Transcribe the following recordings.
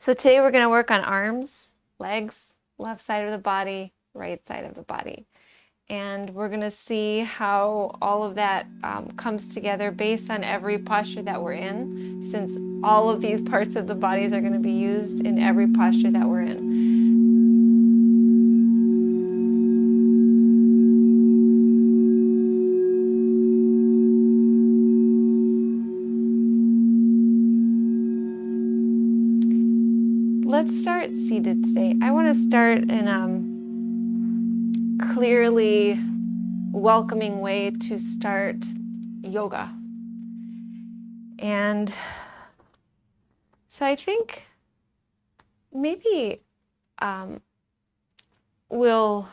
So today we're going to work on arms, legs, left side of the body, right side of the body. And we're going to see how all of that comes together based on every posture that we're in, since all of these parts of the bodies are going to be used in every posture that we're in. Let's start seated today. I want to start in a clearly welcoming way to start yoga. And so I think maybe we'll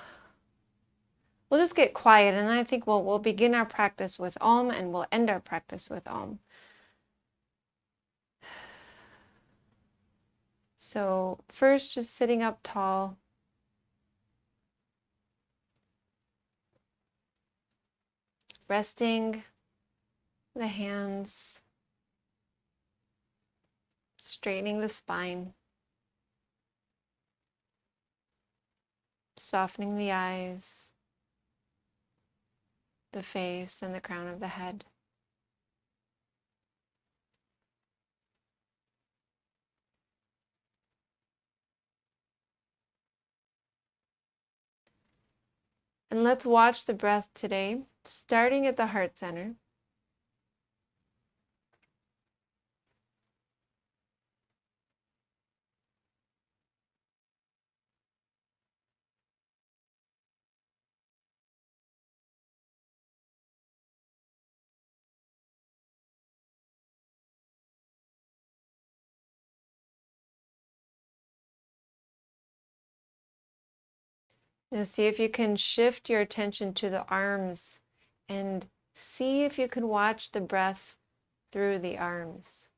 just get quiet, and I think we'll begin our practice with Om, and we'll end our practice with Om. So first, just sitting up tall. Resting the hands, straightening the spine, softening the eyes, the face, and the crown of the head. And let's watch the breath today, starting at the heart center. Now see if you can shift your attention to the arms and see if you can watch the breath through the arms.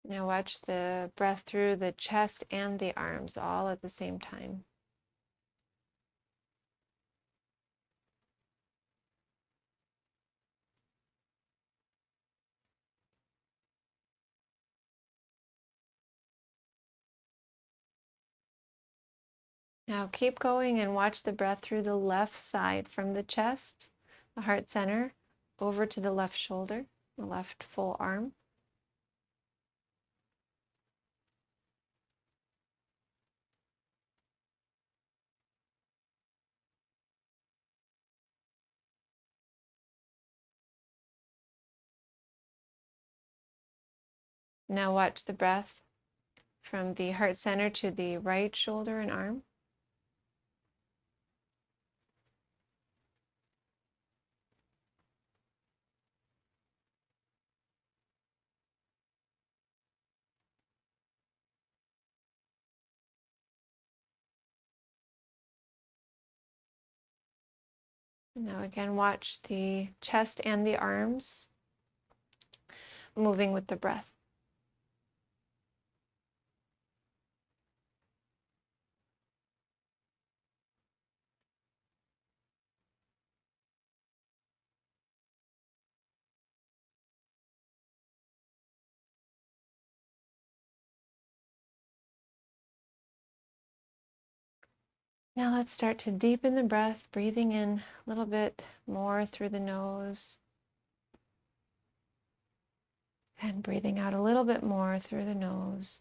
Now watch the breath through the chest and the arms all at the same time. Now keep going and watch the breath through the left side from the chest, the heart center, over to the left shoulder, the left full arm. Now watch the breath from the heart center to the right shoulder and arm. Now again, watch the chest and the arms moving with the breath. Now let's start to deepen the breath, breathing in a little bit more through the nose and breathing out a little bit more through the nose.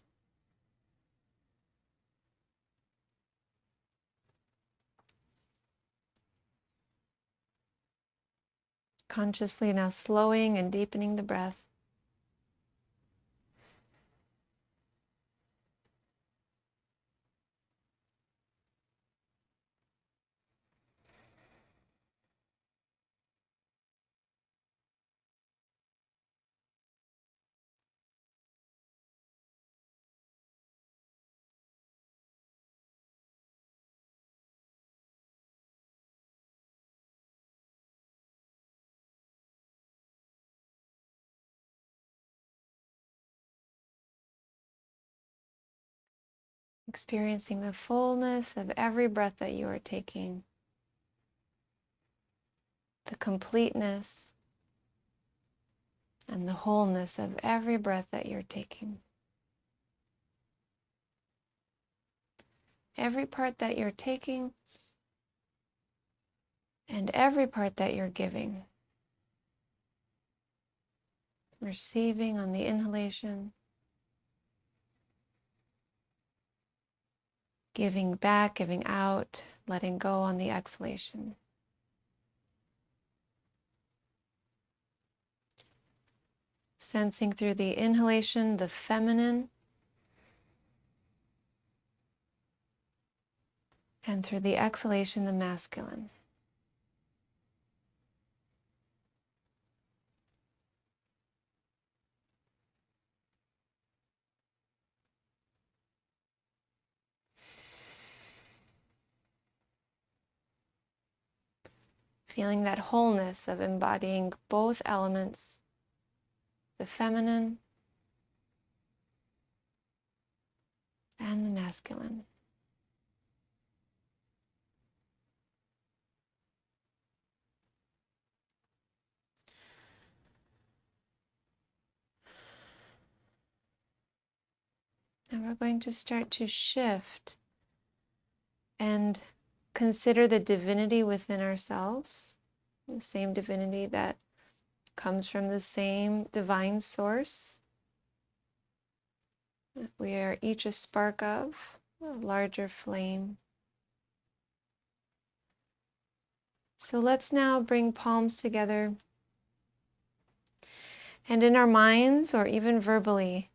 Consciously now slowing and deepening the breath. experiencing the fullness of every breath that you are taking, the completeness and the wholeness of every breath that you're taking. Every part that you're taking and every part that you're giving. Receiving on the inhalation, giving back, giving out, letting go on the exhalation. Sensing through the inhalation the feminine, and through the exhalation the masculine. Feeling that wholeness of embodying both elements, the feminine and the masculine. And we're going to start to shift and consider the divinity within ourselves, the same divinity that comes from the same divine source that we are each a spark of, a larger flame. So let's now bring palms together, and in our minds or even verbally,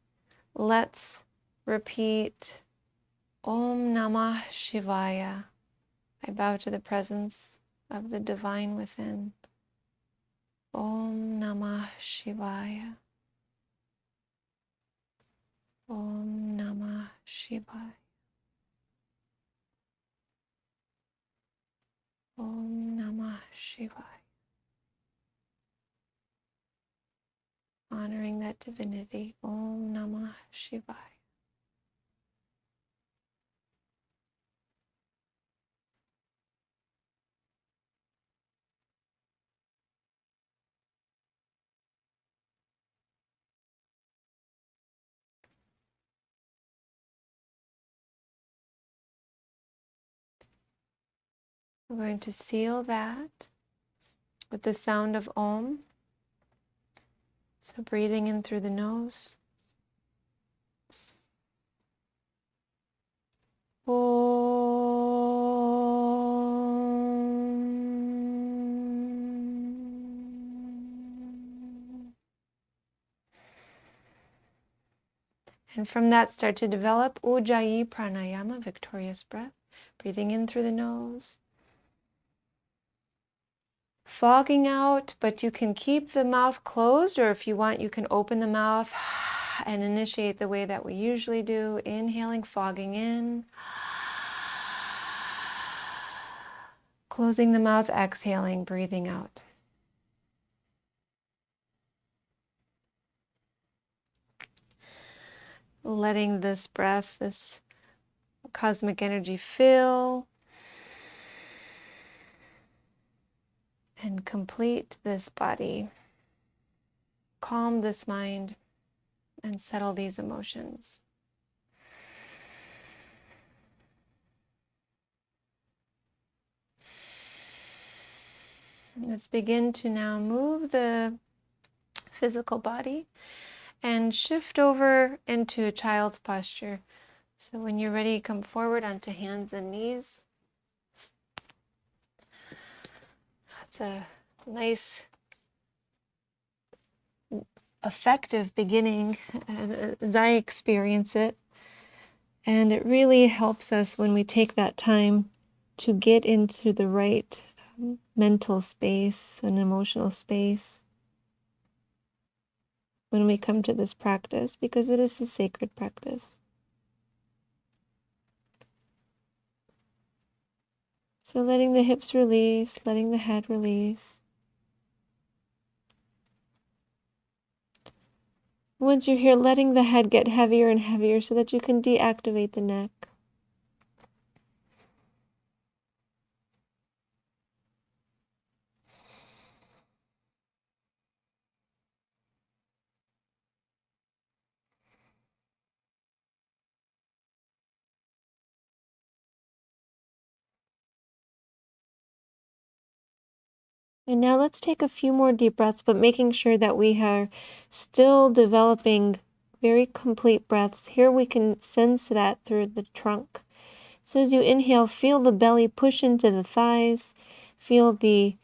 let's repeat Om Namah Shivaya. I bow to the presence of the divine within. Om Namah Shivaya. Om Namah Shivaya. Om Namah Shivaya. Honoring that divinity. Om Namah Shivaya. We're going to seal that with the sound of Om. So breathing in through the nose. Om. And from that, start to develop Ujjayi Pranayama, victorious breath. Breathing in through the nose. Fogging out, but you can keep the mouth closed, or if you want, you can open the mouth and initiate the way that we usually do. Inhaling, fogging in. Closing the mouth, exhaling, breathing out. Letting this breath, this cosmic energy fill and complete this body. Calm this mind and settle these emotions. Let's begin to now move the physical body and shift over into a child's posture. So when you're ready, come forward onto hands and knees. That's a nice, effective beginning as I experience it. And it really helps us when we take that time to get into the right mental space and emotional space when we come to this practice, because it is a sacred practice. So letting the hips release, letting the head release. Once you're here, letting the head get heavier and heavier so that you can deactivate the neck. And now let's take a few more deep breaths, but making sure that we are still developing very complete breaths. Here we can sense that through the trunk. So as you inhale, feel the belly push into the thighs, feel the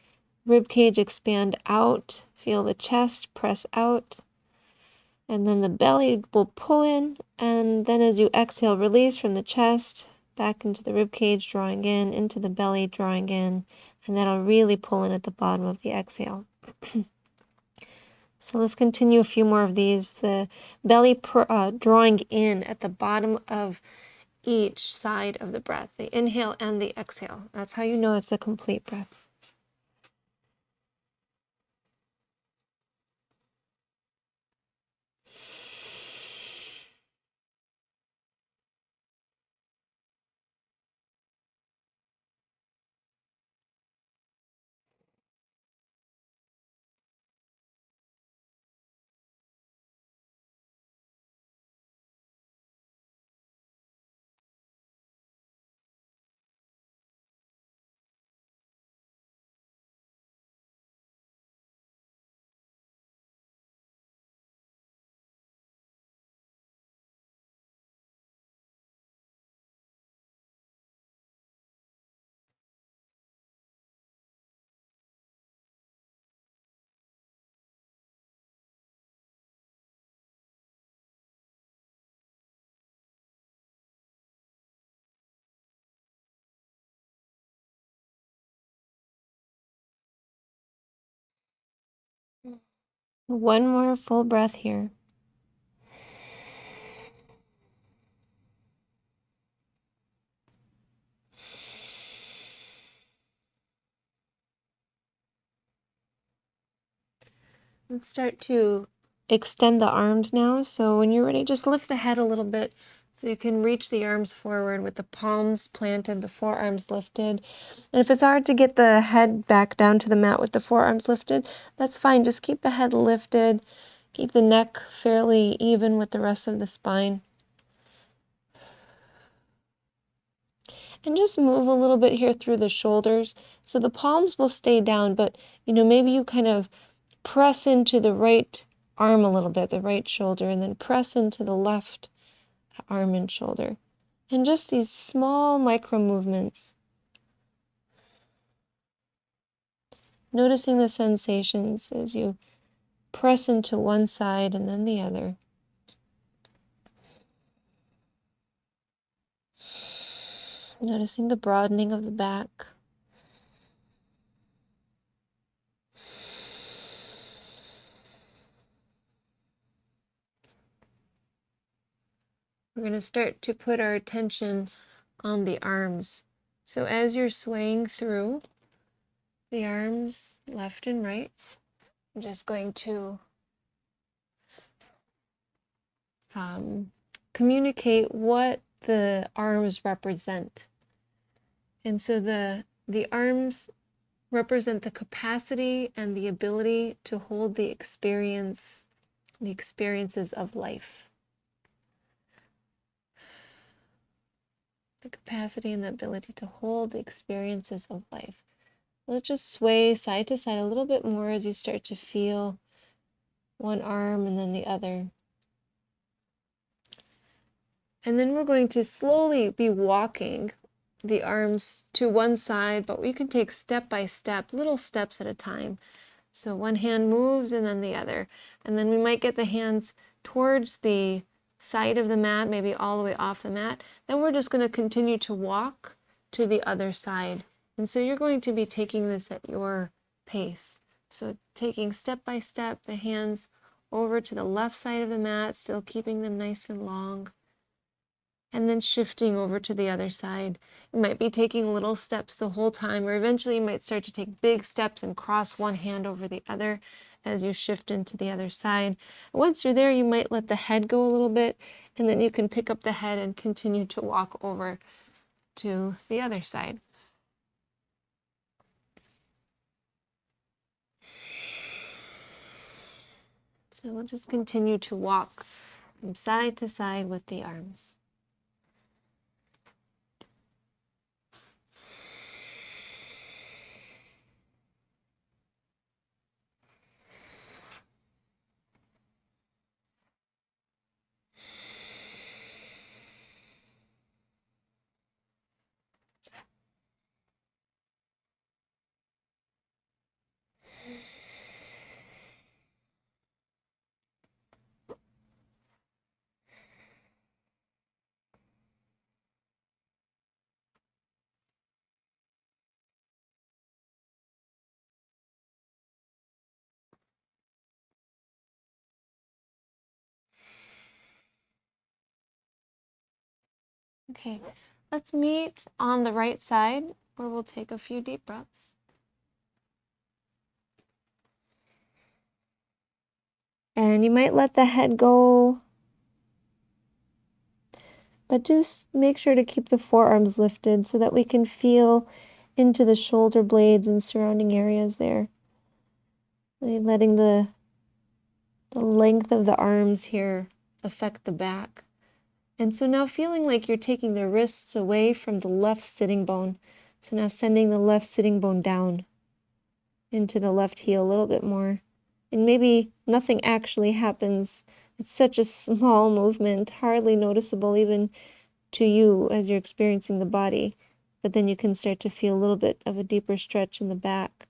rib cage expand out, feel the chest press out, and then the belly will pull in, and then as you exhale, release from the chest, back into the rib cage, drawing in, into the belly, drawing in, and that'll really pull in at the bottom of the exhale. So let's continue a few more of these. The belly drawing in at the bottom of each side of the breath, the inhale and the exhale. That's how you know it's a complete breath. One more full breath here. Let's start to extend the arms now. So when you're ready, just lift the head a little bit so you can reach the arms forward with the palms planted, the forearms lifted. And if it's hard to get the head back down to the mat with the forearms lifted, that's fine. Just keep the head lifted. Keep the neck fairly even with the rest of the spine. And just move a little bit here through the shoulders. So the palms will stay down, but maybe you kind of press into the right arm a little bit, the right shoulder, and then press into the left arm and shoulder. And just these small micro movements. Noticing the sensations as you press into one side and then the other. Noticing the broadening of the back. We're going to start to put our attention on the arms. So as you're swaying through the arms left and right, I'm just going to communicate what the arms represent. And so the arms represent the capacity and the ability to hold the experiences of life. The capacity and the ability to hold the experiences of life. Let's just sway side to side a little bit more as you start to feel one arm and then the other. And then we're going to slowly be walking the arms to one side, but we can take step by step, little steps at a time. So one hand moves and then the other. And then we might get the hands towards the side of the mat, maybe all the way off the mat. Then we're just going to continue to walk to the other side. And so you're going to be taking this at your pace. So taking step by step the hands over to the left side of the mat, still keeping them nice and long. And then shifting over to the other side. You might be taking little steps the whole time, or eventually you might start to take big steps and cross one hand over the other as you shift into the other side. Once you're there, you might let the head go a little bit, and then you can pick up the head and continue to walk over to the other side. So we'll just continue to walk from side to side with the arms. Okay, let's meet on the right side where we'll take a few deep breaths. And you might let the head go, but just make sure to keep the forearms lifted so that we can feel into the shoulder blades and surrounding areas there. Really letting the length of the arms here affect the back. And so now feeling like you're taking the wrists away from the left sitting bone. So now sending the left sitting bone down into the left heel a little bit more. And maybe nothing actually happens. It's such a small movement, hardly noticeable even to you as you're experiencing the body. But then you can start to feel a little bit of a deeper stretch in the back.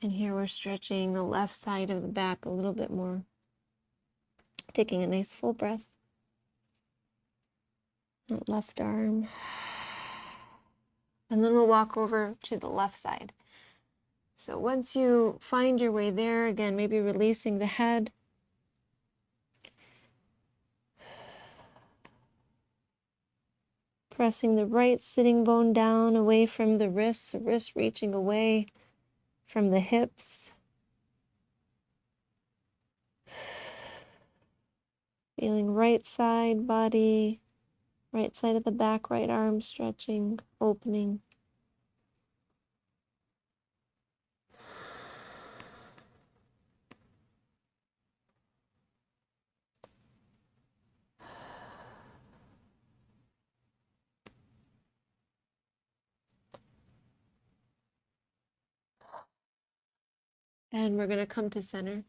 And here we're stretching the left side of the back a little bit more. Taking a nice full breath. That left arm. And then we'll walk over to the left side. So once you find your way there, again, maybe releasing the head. Pressing the right sitting bone down away from the wrist reaching away from the hips. Feeling right side body, right side of the back, right arm stretching, opening. And we're going to come to center.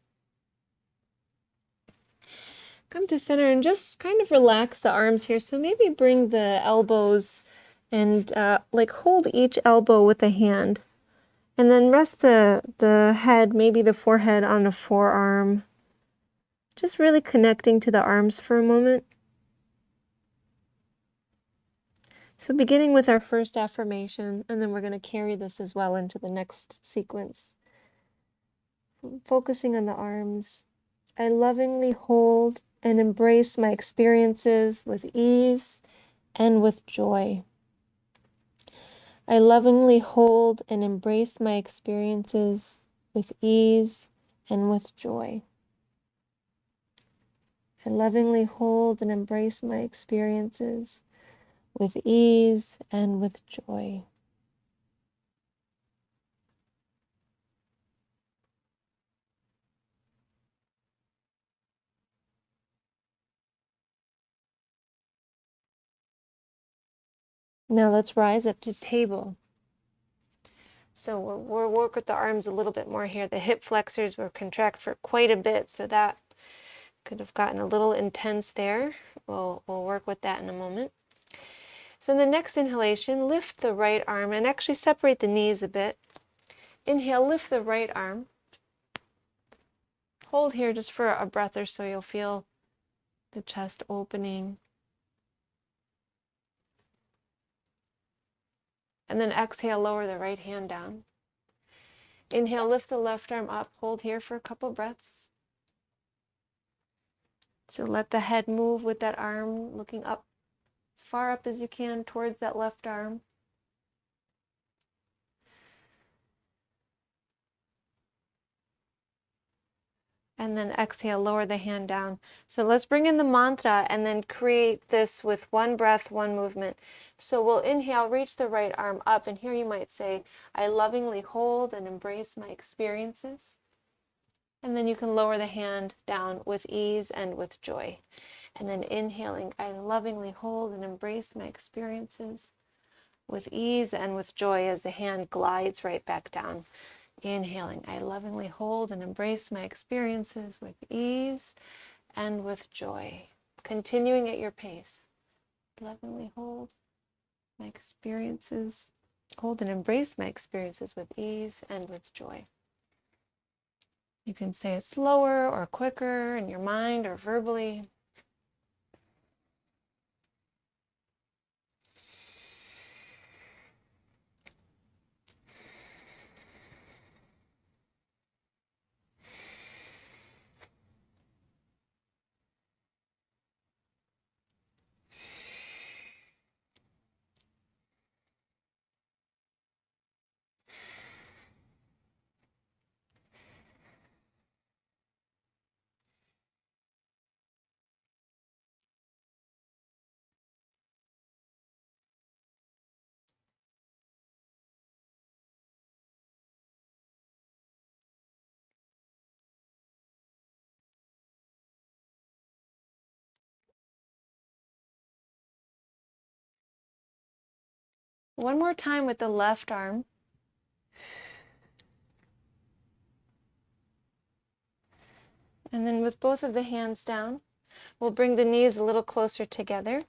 Come to center and just kind of relax the arms here. So maybe bring the elbows and like hold each elbow with a hand. And then rest the head, maybe the forehead on a forearm. Just really connecting to the arms for a moment. So beginning with our first affirmation, and then we're going to carry this as well into the next sequence. Focusing on the arms. I lovingly hold and embrace my experiences with ease and with joy. I lovingly hold and embrace my experiences with ease and with joy. I lovingly hold and embrace my experiences with ease and with joy. Now let's rise up to table. So we'll work with the arms a little bit more here. The hip flexors will contract for quite a bit, so that could have gotten a little intense there. We'll work with that in a moment. So in the next inhalation, lift the right arm and actually separate the knees a bit. Inhale, lift the right arm. Hold here just for a breath or so. You'll feel the chest opening. And then exhale, lower the right hand down. Inhale, lift the left arm up. Hold here for a couple breaths. So let the head move with that arm looking up as far up as you can towards that left arm. And then exhale, lower the hand down. So let's bring in the mantra and then create this with one breath, one movement. So we'll inhale, reach the right arm up, and here you might say, I lovingly hold and embrace my experiences. And then you can lower the hand down with ease and with joy. And then inhaling, I lovingly hold and embrace my experiences with ease and with joy as the hand glides right back down. Inhaling, I lovingly hold and embrace my experiences with ease and with joy. Continuing at your pace. Lovingly hold my experiences, hold and embrace my experiences with ease and with joy. You can say it slower or quicker in your mind or verbally. One more time with the left arm. And then with both of the hands down, we'll bring the knees a little closer together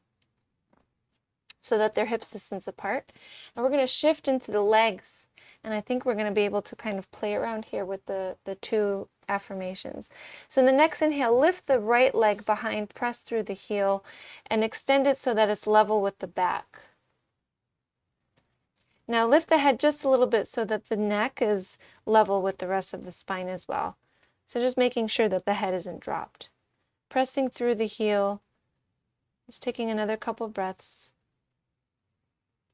so that they're hip distance apart. And we're going to shift into the legs. And I think we're going to be able to kind of play around here with the two affirmations. So in the next inhale, lift the right leg behind, press through the heel, and extend it so that it's level with the back. Now lift the head just a little bit so that the neck is level with the rest of the spine as well. So just making sure that the head isn't dropped. Pressing through the heel, just taking another couple breaths.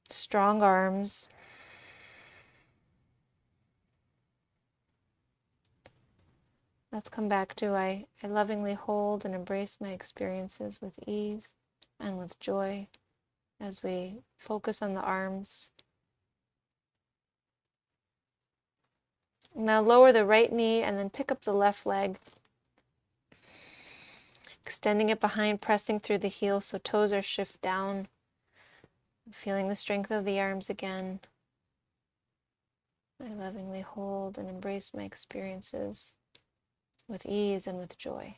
Strong arms. Let's come back to I lovingly hold and embrace my experiences with ease and with joy as we focus on the arms. Now lower the right knee and then pick up the left leg, extending it behind, pressing through the heel so toes are shift down, feeling the strength of the arms again. I lovingly hold and embrace my experiences with ease and with joy.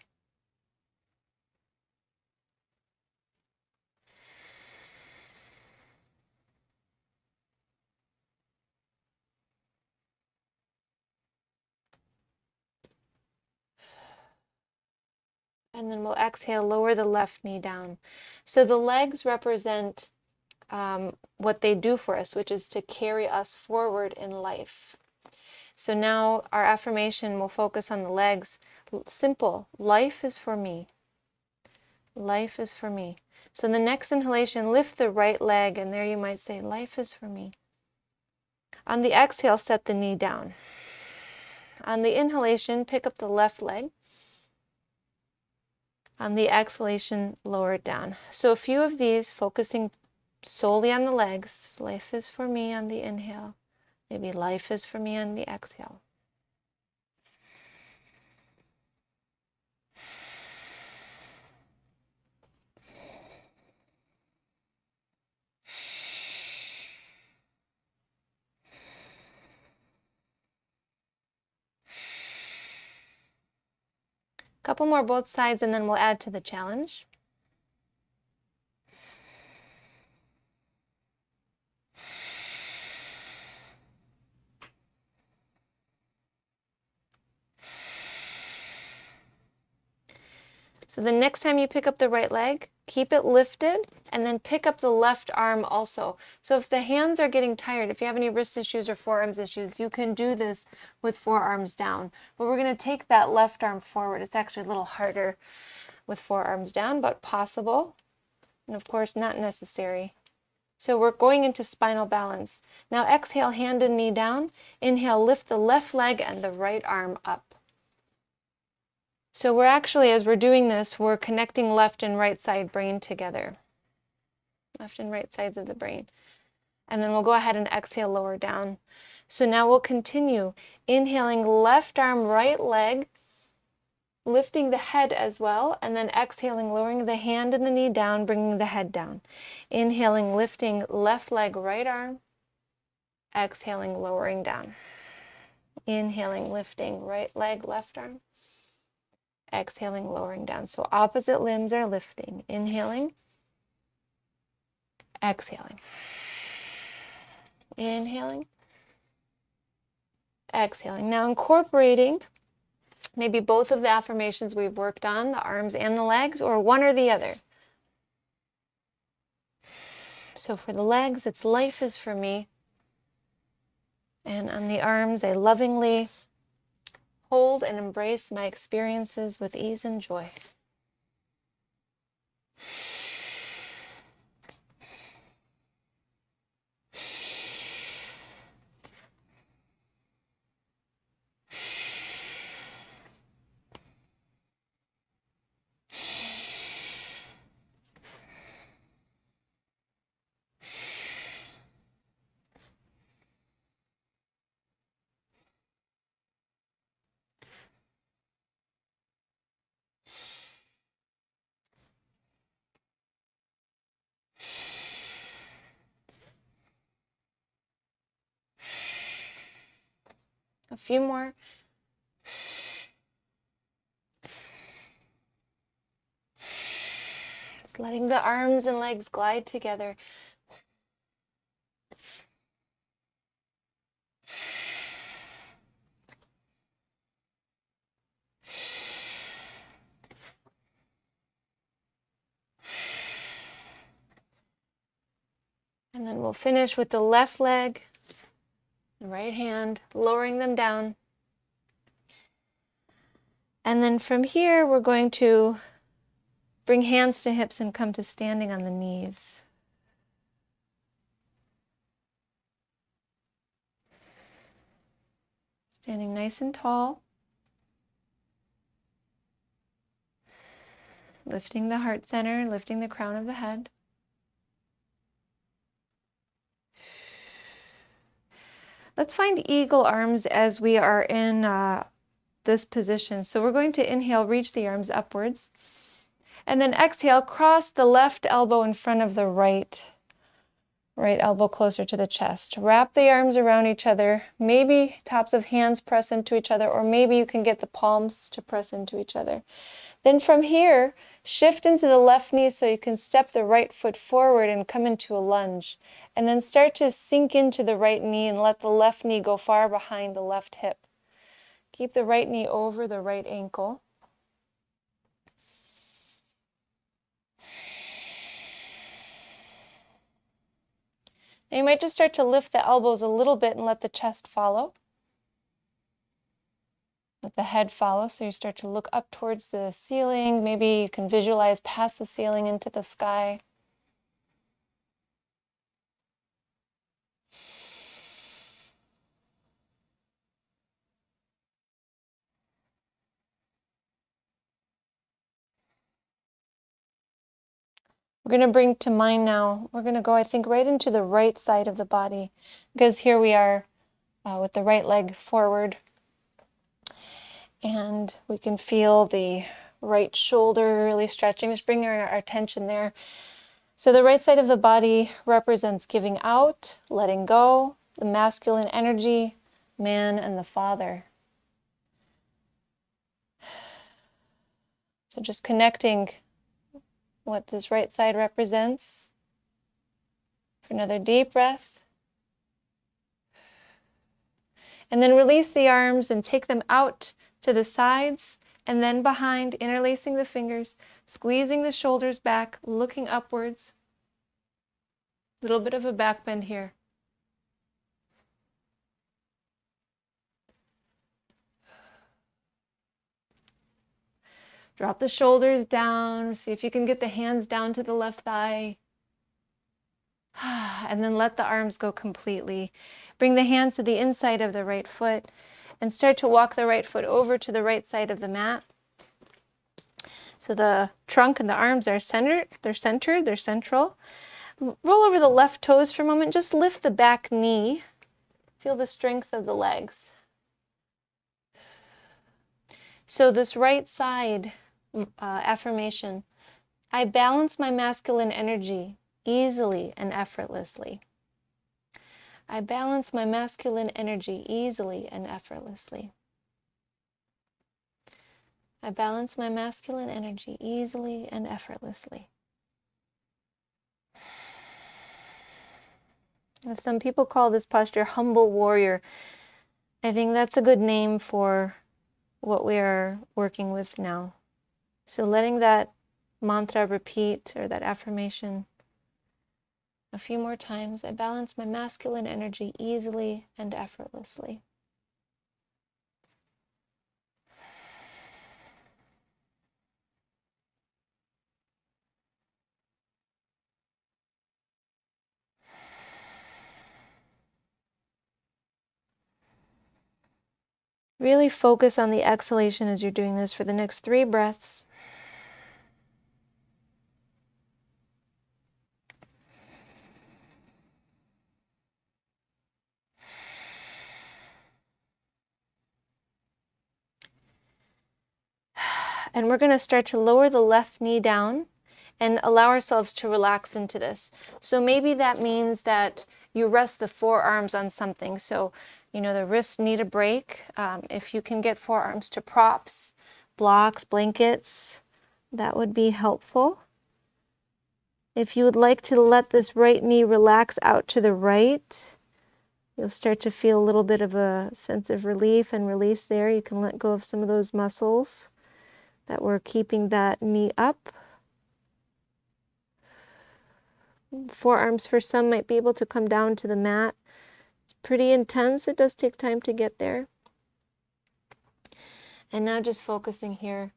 And then we'll exhale, lower the left knee down. So the legs represent what they do for us, which is to carry us forward in life. So now our affirmation will focus on the legs. Simple, life is for me. Life is for me. So in the next inhalation, lift the right leg, and there you might say, life is for me. On the exhale, set the knee down. On the inhalation, pick up the left leg. On the exhalation, lower it down. So a few of these, focusing solely on the legs. Life is for me on the inhale. Maybe life is for me on the exhale. Couple more both sides, and then we'll add to the challenge. So the next time you pick up the right leg, keep it lifted and then pick up the left arm also. So if the hands are getting tired, if you have any wrist issues or forearms issues, you can do this with forearms down. But we're going to take that left arm forward. It's actually a little harder with forearms down, but possible. And of course, not necessary. So we're going into spinal balance. Now exhale, hand and knee down. Inhale, lift the left leg and the right arm up. So we're actually, as we're doing this, we're connecting left and right side brain together. Left and right sides of the brain. And then we'll go ahead and exhale, lower down. So now we'll continue. Inhaling left arm, right leg, lifting the head as well, and then exhaling, lowering the hand and the knee down, bringing the head down. Inhaling, lifting left leg, right arm. Exhaling, lowering down. Inhaling, lifting right leg, left arm. Exhaling, lowering down. So opposite limbs are lifting. Inhaling, exhaling. Inhaling, exhaling. Now incorporating maybe both of the affirmations we've worked on, the arms and the legs, or one or the other. So for the legs, it's life is for me. And on the arms, I lovingly hold and embrace my experiences with ease and joy. A few more. Just letting the arms and legs glide together. And then we'll finish with the left leg, the right hand, lowering them down. And then from here, we're going to bring hands to hips and come to standing on the knees. Standing nice and tall. Lifting the heart center, lifting the crown of the head. Let's find eagle arms as we are in this position. So we're going to inhale, reach the arms upwards. And then exhale, cross the left elbow in front of the right elbow closer to the chest. Wrap the arms around each other. Maybe tops of hands press into each other, or maybe you can get the palms to press into each other. Then from here, shift into the left knee so you can step the right foot forward and come into a lunge. And then start to sink into the right knee and let the left knee go far behind the left hip. Keep the right knee over the right ankle. And you might just start to lift the elbows a little bit and let the chest follow. Let the head follow, so you start to look up towards the ceiling. Maybe you can visualize past the ceiling into the sky. We're going to bring to mind now, we're going to go, I think, right into the right side of the body, because here we are with the right leg forward. And we can feel the right shoulder really stretching. Just bring our attention there. So the right side of the body represents giving out, letting go, the masculine energy, man and the father. So just connecting what this right side represents. For another deep breath. And then release the arms and take them out to the sides and then behind, interlacing the fingers, squeezing the shoulders back, looking upwards. A little bit of a back bend here. Drop the shoulders down. See if you can get the hands down to the left thigh. And then let the arms go completely. Bring the hands to the inside of the right foot and start to walk the right foot over to the right side of the mat. So the trunk and the arms are centered, they're central. Roll over the left toes for a moment. Just lift the back knee. Feel the strength of the legs. So this right side affirmation, I balance my masculine energy easily and effortlessly. I balance my masculine energy easily and effortlessly. I balance my masculine energy easily and effortlessly. As some people call this posture humble warrior. I think that's a good name for what we are working with now. So letting that mantra repeat, or that affirmation, a few more times. I balance my masculine energy easily and effortlessly. Really focus on the exhalation as you're doing this for the next 3 breaths. And we're going to start to lower the left knee down and allow ourselves to relax into this. So maybe that means that you rest the forearms on something. So, you know, the wrists need a break. If you can get forearms to props, blocks, blankets, that would be helpful. If you would like to let this right knee relax out to the right, you'll start to feel a little bit of a sense of relief and release there. You can let go of some of those muscles that were keeping that knee up. Forearms for some might be able to come down to the mat. It's pretty intense. It does take time to get there. And now just focusing here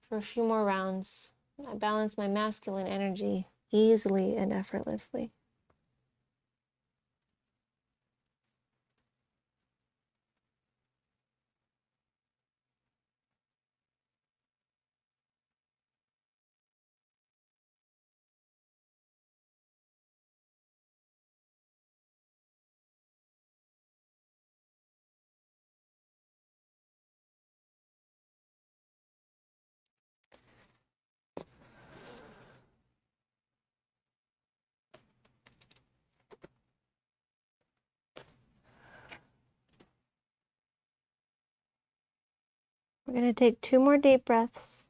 for a few more rounds. I balance my masculine energy easily and effortlessly. We're going to take 2 more deep breaths.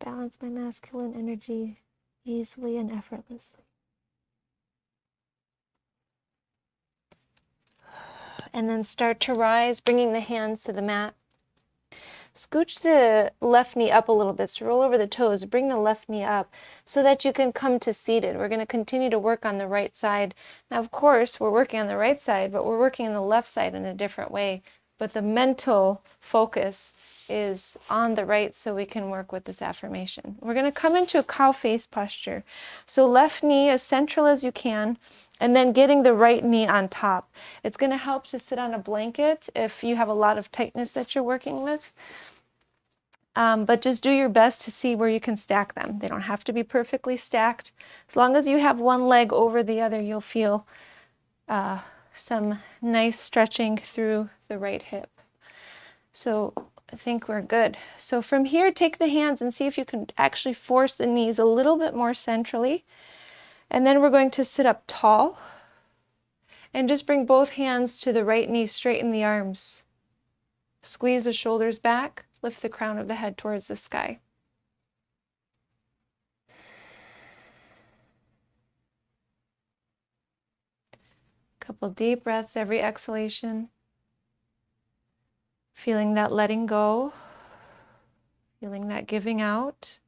Balance my masculine energy easily and effortlessly. And then start to rise, bringing the hands to the mat. Scooch the left knee up a little bit, so roll over the toes, bring the left knee up so that you can come to seated. We're going to continue to work on the right side. Now, of course, we're working on the right side, but we're working on the left side in a different way. But the mental focus is on the right so we can work with this affirmation. We're going to come into a cow face posture. So left knee as central as you can, and then getting the right knee on top. It's going to help to sit on a blanket if you have a lot of tightness that you're working with. But just do your best to see where you can stack them. They don't have to be perfectly stacked. As long as you have one leg over the other, you'll feel some nice stretching through the right hip. So I think we're good. So from here, take the hands and see if you can actually force the knees a little bit more centrally. And then we're going to sit up tall and just bring both hands to the right knee, straighten the arms. Squeeze the shoulders back, lift the crown of the head towards the sky. Couple deep breaths every exhalation. Feeling that letting go, feeling that giving out.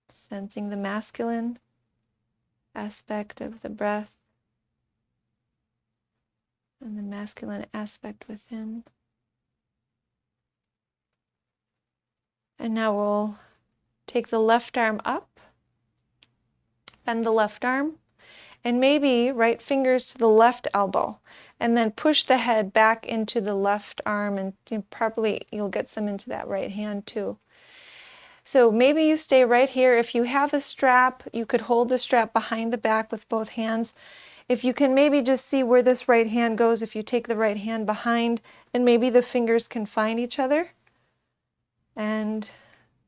Sensing the masculine aspect of the breath and the masculine aspect within. And now we'll take the left arm up, bend the left arm, and maybe right fingers to the left elbow, and then push the head back into the left arm, and you'll get some into that right hand too. So maybe you stay right here. If you have a strap, you could hold the strap behind the back with both hands. If you can maybe just see where this right hand goes, if you take the right hand behind, and maybe the fingers can find each other, and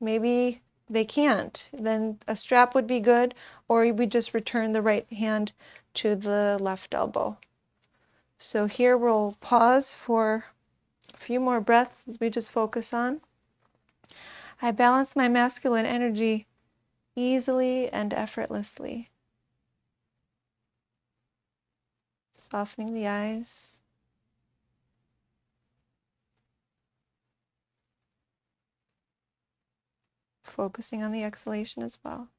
maybe they can't, then a strap would be good, or we just return the right hand to the left elbow. So here we'll pause for a few more breaths as we just focus on. I balance my masculine energy easily and effortlessly. Softening the eyes. Focusing on the exhalation as well.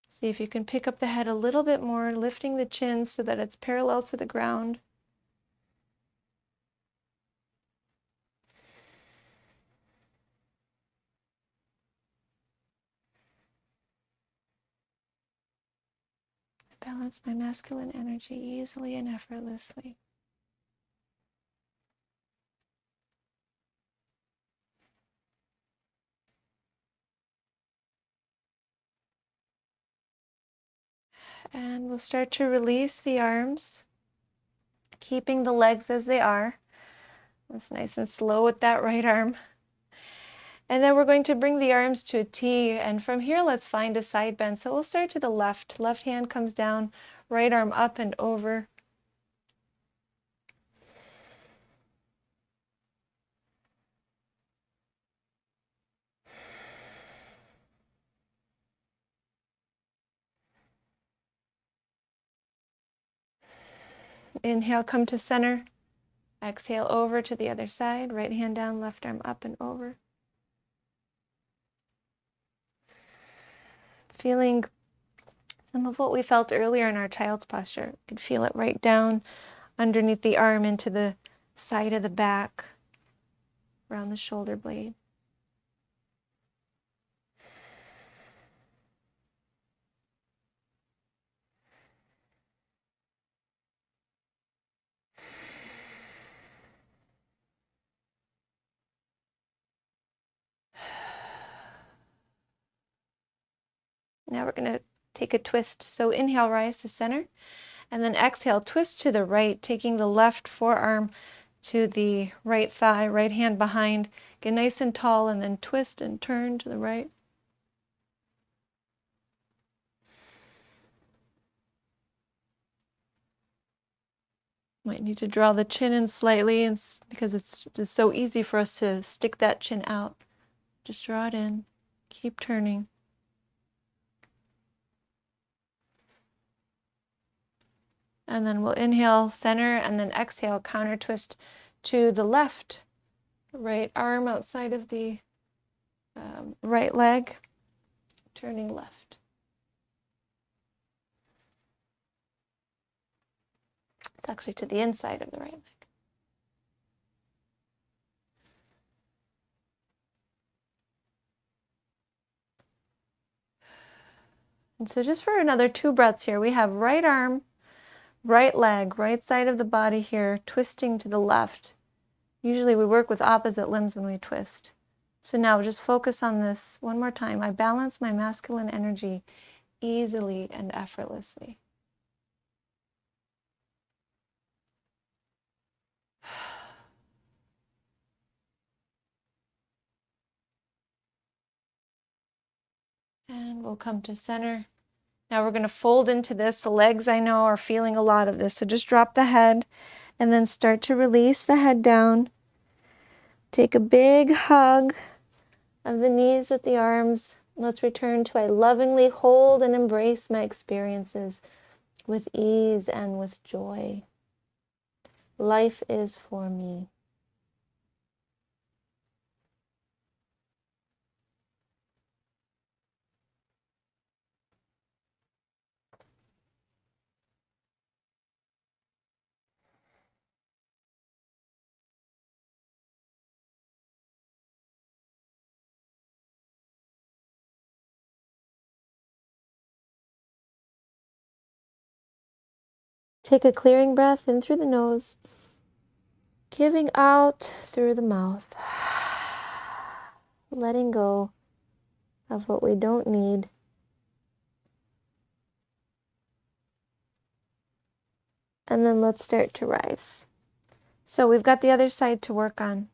See if you can pick up the head a little bit more, lifting the chin so that it's parallel to the ground. Balance my masculine energy easily and effortlessly. And we'll start to release the arms, keeping the legs as they are. That's nice and slow with that right arm. And then we're going to bring the arms to a T, and from here let's find a side bend. So we'll start to the left. Left hand comes down, right arm up and over. Inhale, come to center. Exhale over to the other side. Right hand down, left arm up and over. Feeling some of what we felt earlier in our child's posture. You can feel it right down underneath the arm into the side of the back, around the shoulder blade. Now we're going to take a twist. So inhale, rise to center, and then exhale, twist to the right, taking the left forearm to the right thigh, right hand behind. Get nice and tall, and then twist and turn to the right. Might need to draw the chin in slightly, because it's just so easy for us to stick that chin out. Just draw it in. Keep turning. And then we'll inhale, center, and then exhale, counter twist to the left. Right arm outside of the right leg, turning left. It's actually to the inside of the right leg. And so just for another 2 breaths here, we have right arm, right leg, right side of the body here, twisting to the left. Usually we work with opposite limbs when we twist. So now just focus on this one more time. I balance my masculine energy easily and effortlessly. And we'll come to center. Now we're going to fold into this. The legs, I know, are feeling a lot of this. So just drop the head and then start to release the head down. Take a big hug of the knees with the arms. Let's return to I lovingly hold and embrace my experiences with ease and with joy. Life is for me. Take a clearing breath in through the nose, giving out through the mouth, letting go of what we don't need. And then let's start to rise. So we've got the other side to work on.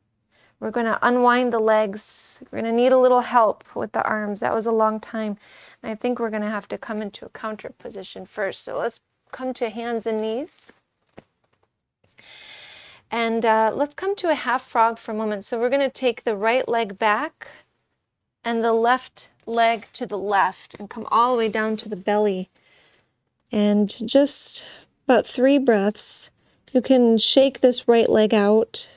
We're going to unwind the legs. We're going to need a little help with the arms. That was a long time. And I think we're going to have to come into a counter position first. So let's come to hands and knees. And let's come to a half frog for a moment. So we're going to take the right leg back and the left leg to the left and come all the way down to the belly. And just about 3 breaths. You can shake this right leg out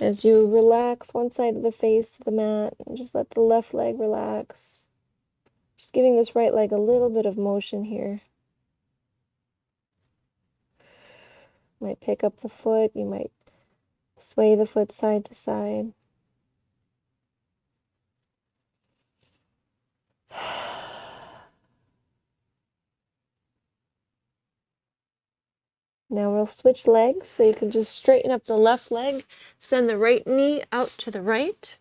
as you relax one side of the face of the mat, and just let the left leg relax. Just giving this right leg a little bit of motion here. You might pick up the foot, you might sway the foot side to side. Now we'll switch legs, so you can just straighten up the left leg, send the right knee out to the right,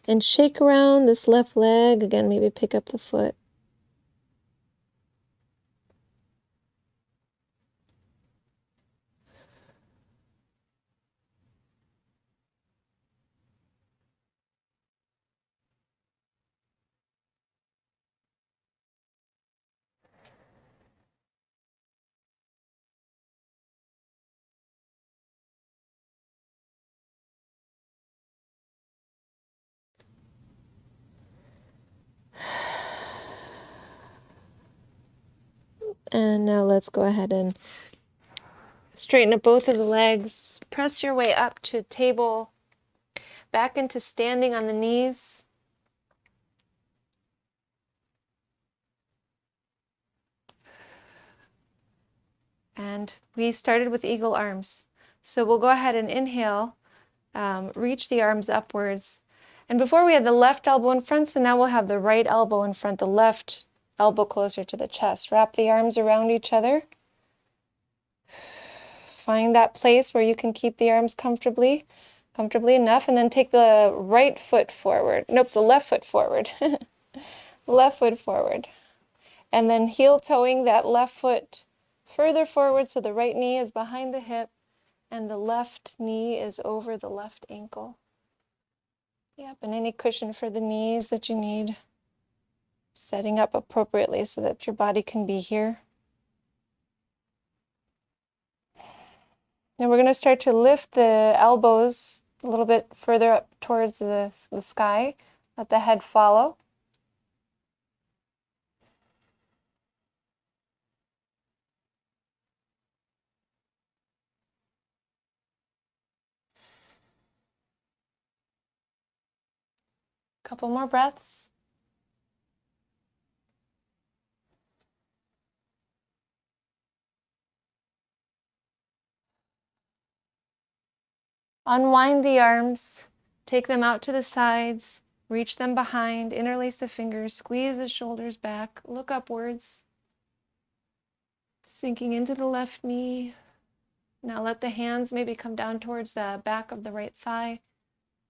and shake around this left leg. Again, maybe pick up the foot. And now let's go ahead and straighten up both of the legs. Press your way up to table, back into standing on the knees. And we started with eagle arms. So we'll go ahead and inhale, reach the arms upwards. And before we had the left elbow in front, so now we'll have the right elbow in front, the left elbow closer to the chest. Wrap the arms around each other. Find that place where you can keep the arms comfortably enough, and then take the right foot forward. Nope, the left foot forward. Left foot forward. And then heel toeing that left foot further forward so the right knee is behind the hip and the left knee is over the left ankle. Yep, and any cushion for the knees that you need. Setting up appropriately so that your body can be here. Now we're going to start to lift the elbows a little bit further up towards the sky. Let the head follow. Couple more breaths. Unwind the arms, take them out to the sides, reach them behind, interlace the fingers, squeeze the shoulders back, look upwards, sinking into the left knee. Now let the hands maybe come down towards the back of the right thigh,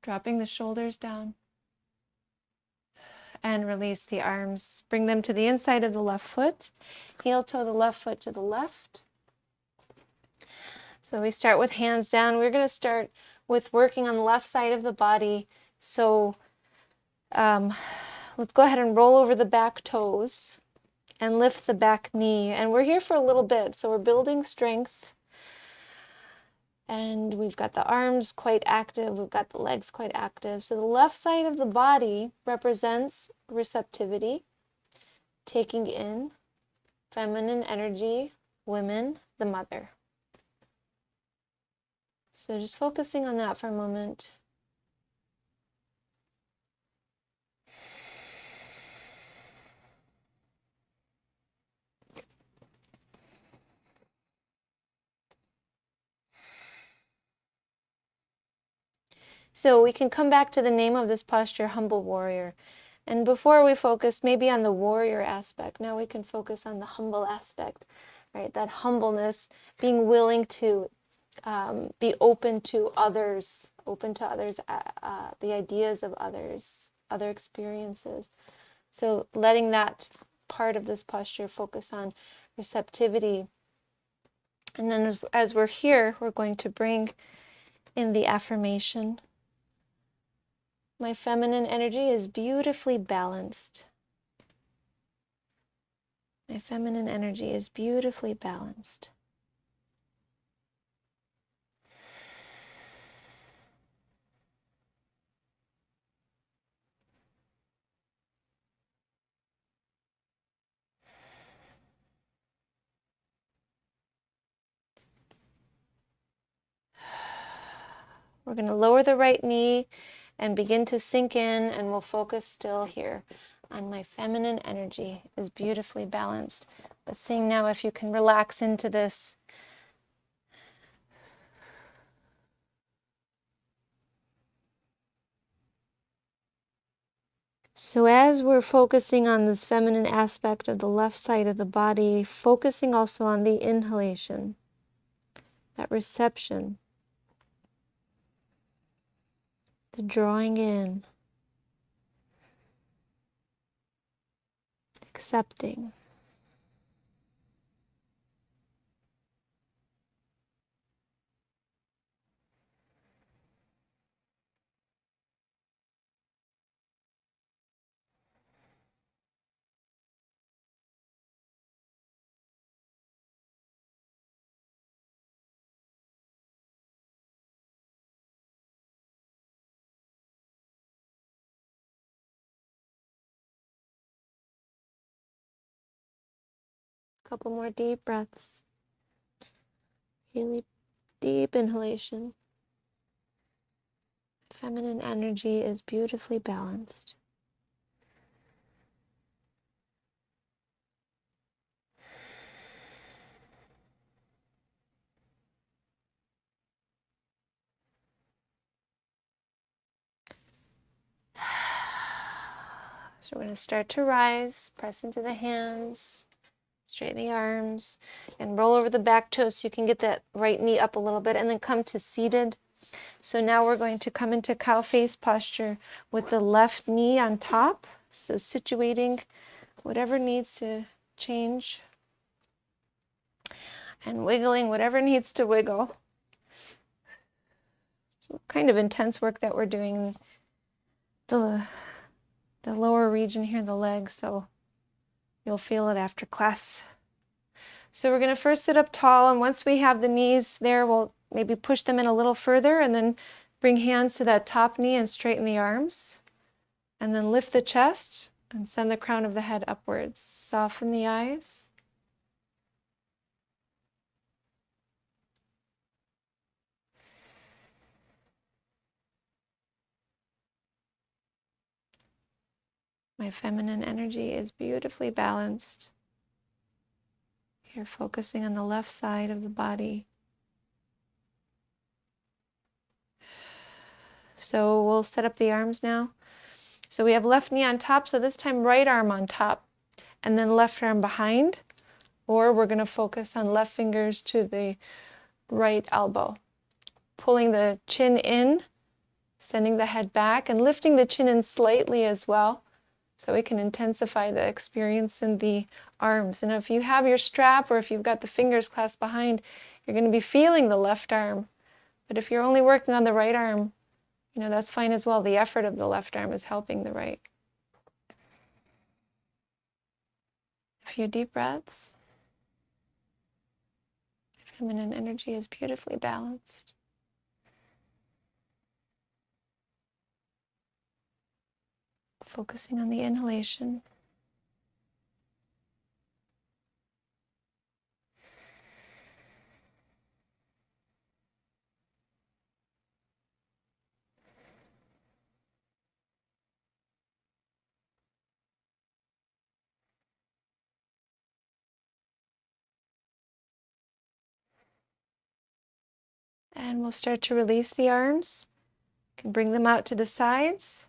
dropping the shoulders down. And release the arms. Bring them to the inside of the left foot. Heel toe the left foot to the left. So we start with hands down. We're going to start with working on the left side of the body. So let's go ahead and roll over the back toes and lift the back knee. And we're here for a little bit. So we're building strength. And we've got the arms quite active. We've got the legs quite active. So the left side of the body represents receptivity, taking in feminine energy, women, the mother. So just focusing on that for a moment. So we can come back to the name of this posture, humble warrior. And before we focused maybe on the warrior aspect, now we can focus on the humble aspect, right? That humbleness, being willing to be open to others, the ideas of others, other experiences. So letting that part of this posture focus on receptivity. And then as we're here, we're going to bring in the affirmation. My feminine energy is beautifully balanced. My feminine energy is beautifully balanced. We're going to lower the right knee and begin to sink in, and we'll focus still here on my feminine energy is beautifully balanced. But seeing now if you can relax into this. So as we're focusing on this feminine aspect of the left side of the body, focusing also on the inhalation, that reception, the drawing in, accepting. Couple more deep breaths. Really deep inhalation. Feminine energy is beautifully balanced. So we're going to start to rise, press into the hands, straighten the arms, and roll over the back toes so you can get that right knee up a little bit, and then come to seated. So now we're going to come into cow face posture with the left knee on top. So situating whatever needs to change and wiggling whatever needs to wiggle. So kind of intense work that we're doing. The lower region here, the legs, so you'll feel it after class. So we're going to first sit up tall, and once we have the knees there, we'll maybe push them in a little further, and then bring hands to that top knee and straighten the arms. And then lift the chest and send the crown of the head upwards. Soften the eyes. My feminine energy is beautifully balanced. Here, focusing on the left side of the body. So we'll set up the arms now. So we have left knee on top, so this time right arm on top, and then left arm behind, or we're going to focus on left fingers to the right elbow. Pulling the chin in, sending the head back, and lifting the chin in slightly as well, so we can intensify the experience in the arms. And if you have your strap, or if you've got the fingers clasped behind, you're going to be feeling the left arm. But if you're only working on the right arm, that's fine as well. The effort of the left arm is helping the right. A few deep breaths. Feminine energy is beautifully balanced. Focusing on the inhalation. And we'll start to release the arms. You can bring them out to the sides.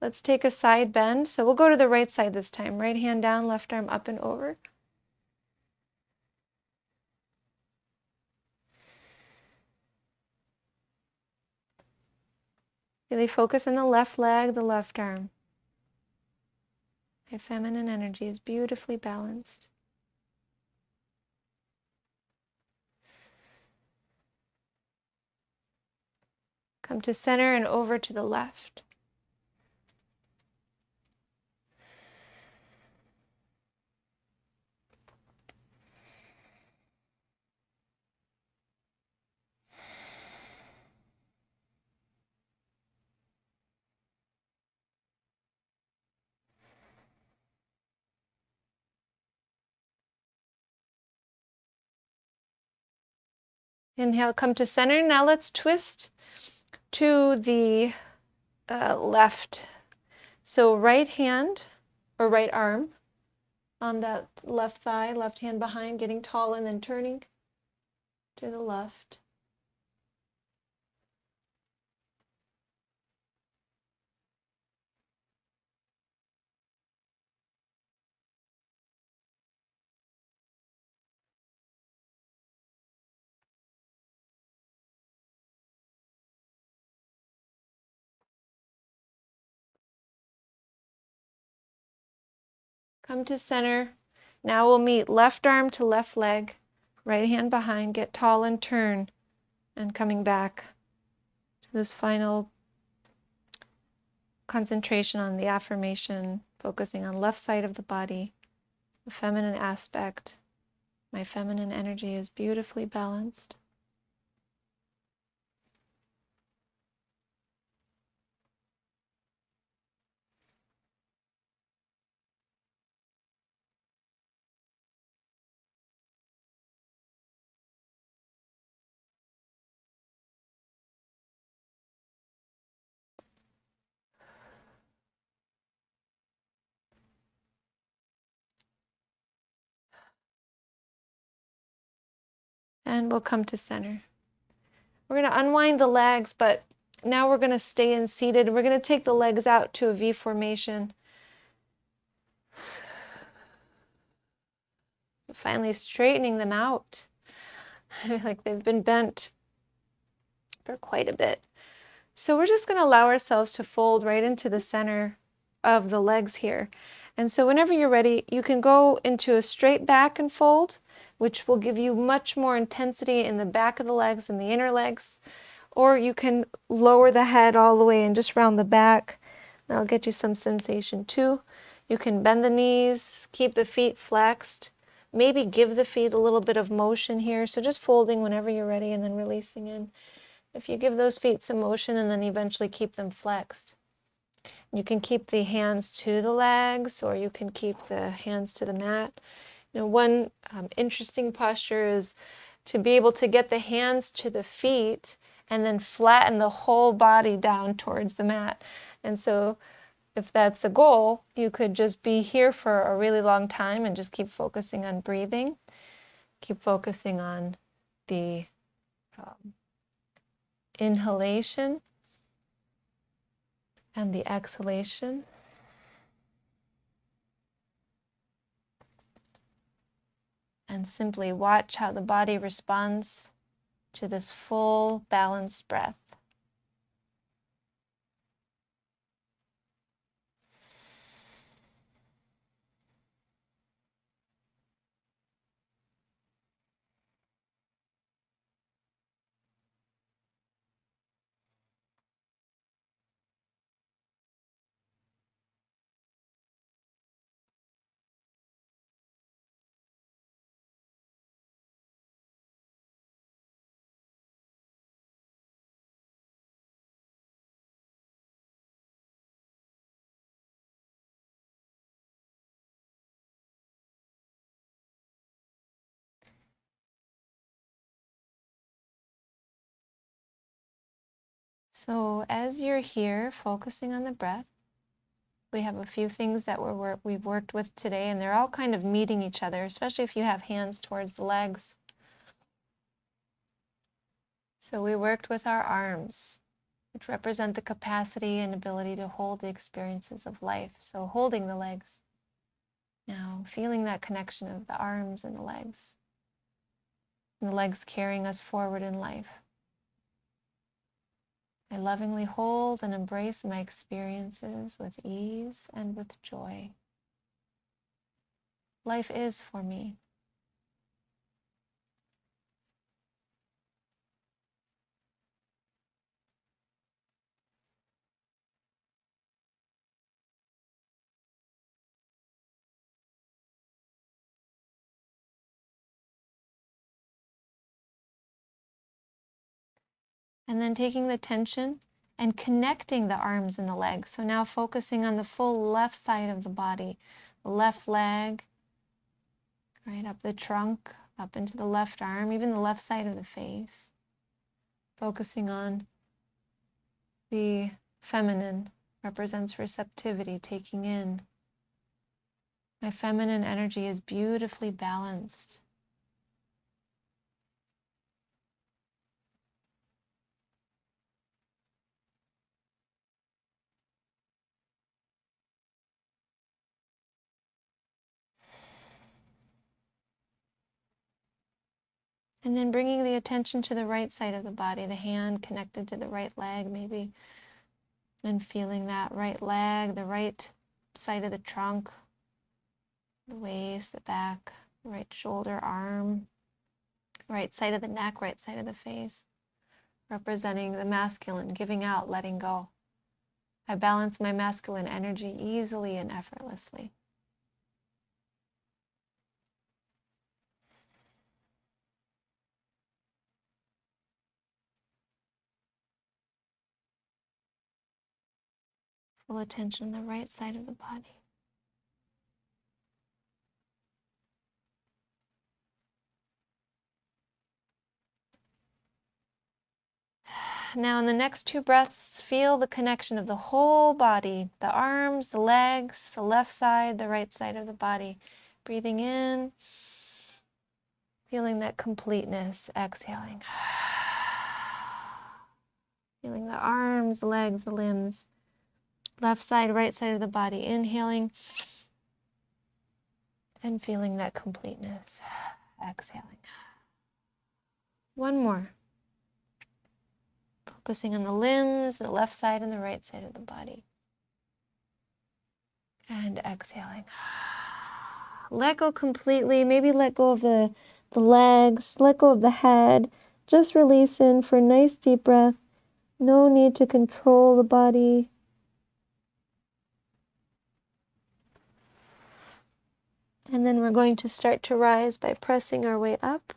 Let's take a side bend. So we'll go to the right side this time. Right hand down, left arm up and over. Really focus on the left leg, the left arm. My feminine energy is beautifully balanced. Come to center and over to the left. Inhale, come to center. Now let's twist to the left. So right hand or right arm on that left thigh, left hand behind, getting tall and then turning to the left. Come to center. Now we'll meet left arm to left leg, right hand behind, get tall and turn, and coming back to this final concentration on the affirmation, focusing on left side of the body, the feminine aspect. My feminine energy is beautifully balanced. And we'll come to center. We're going to unwind the legs, but now we're going to stay in seated. We're going to take the legs out to a V formation. Finally straightening them out. Like they've been bent for quite a bit. So we're just going to allow ourselves to fold right into the center of the legs here. And so whenever you're ready, you can go into a straight back and fold, which will give you much more intensity in the back of the legs and the inner legs. Or you can lower the head all the way and just round the back. That'll get you some sensation too. You can bend the knees, keep the feet flexed, maybe give the feet a little bit of motion here. So just folding whenever you're ready and then releasing in. If you give those feet some motion and then eventually keep them flexed. You can keep the hands to the legs, or you can keep the hands to the mat. You know, one interesting posture is to be able to get the hands to the feet and then flatten the whole body down towards the mat. And so if that's a goal, you could just be here for a really long time and just keep focusing on breathing. Keep focusing on the inhalation and the exhalation. And simply watch how the body responds to this full, balanced breath. So as you're here focusing on the breath, we have a few things that we've worked with today, and they're all kind of meeting each other, especially if you have hands towards the legs. So we worked with our arms, which represent the capacity and ability to hold the experiences of life. So holding the legs. Now feeling that connection of the arms and the legs carrying us forward in life. I lovingly hold and embrace my experiences with ease and with joy. Life is for me. And then taking the tension and connecting the arms and the legs. So now focusing on the full left side of the body, the left leg, right up the trunk, up into the left arm, even the left side of the face. Focusing on the feminine, represents receptivity, taking in. My feminine energy is beautifully balanced. And then bringing the attention to the right side of the body, the hand connected to the right leg maybe, and feeling that right leg, the right side of the trunk, the waist, the back, the right shoulder, arm, right side of the neck, right side of the face, representing the masculine, giving out, letting go. I balance my masculine energy easily and effortlessly. Full attention on the right side of the body. Now in the next two breaths, feel the connection of the whole body, the arms, the legs, the left side, the right side of the body. Breathing in Feeling that completeness, exhaling. Feeling the arms, the legs, the limbs, left side, right side of the body. Inhaling and feeling that completeness, exhaling. One more. Focusing on the limbs, the left side and the right side of the body. And exhaling. Let go completely. Maybe let go of the legs, let go of the head. Just release in for a nice deep breath. No need to control the body. And then we're going to start to rise by pressing our way up.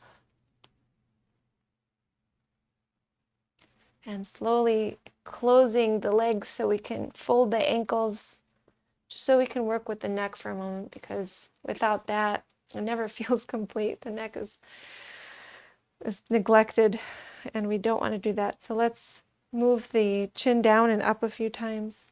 And slowly closing the legs so we can fold the ankles, just so we can work with the neck for a moment, because without that, it never feels complete. The neck is neglected, and we don't want to do that. So let's move the chin down and up a few times.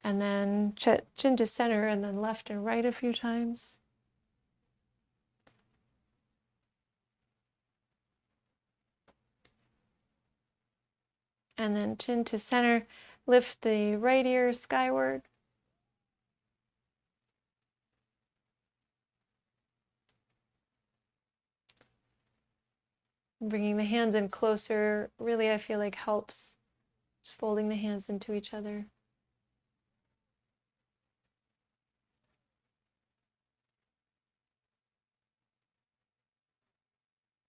And then chin to center, and then left and right a few times. And then chin to center, lift the right ear skyward. Bringing the hands in closer, really I feel like helps. Just folding the hands into each other.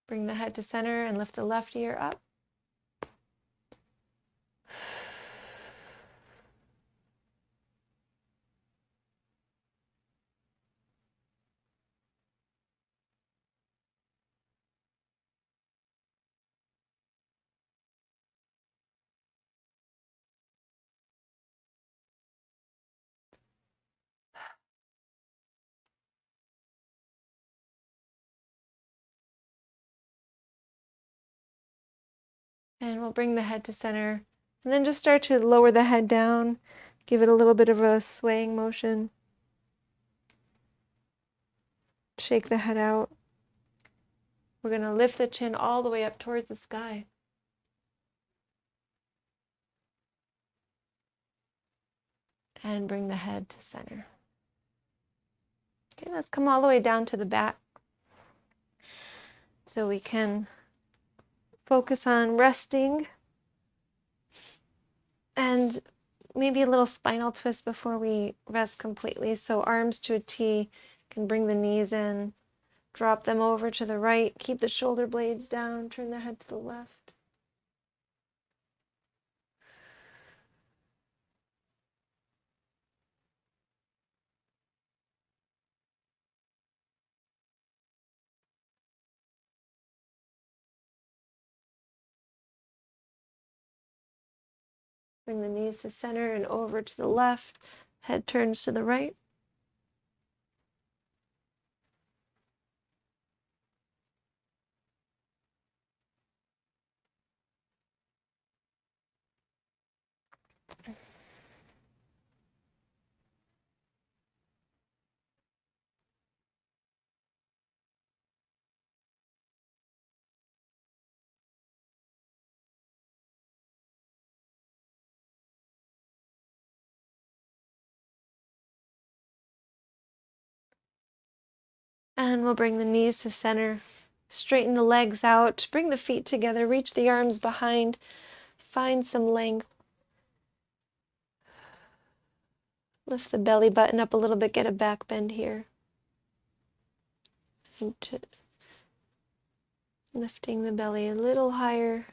Bring the head to center and lift the left ear up. And we'll bring the head to center. And then just start to lower the head down. Give it a little bit of a swaying motion. Shake the head out. We're going to lift the chin all the way up towards the sky. And bring the head to center. Okay, let's come all the way down to the back. So we can focus on resting. And maybe a little spinal twist before we rest completely. So arms to a T, you can bring the knees in, drop them over to the right, keep the shoulder blades down, turn the head to the left. Bring the knees to center and over to the left, head turns to the right. And we'll bring the knees to center, straighten the legs out, bring the feet together, reach the arms behind, find some length. Lift the belly button up a little bit, get a back bend here. And lifting the belly a little higher,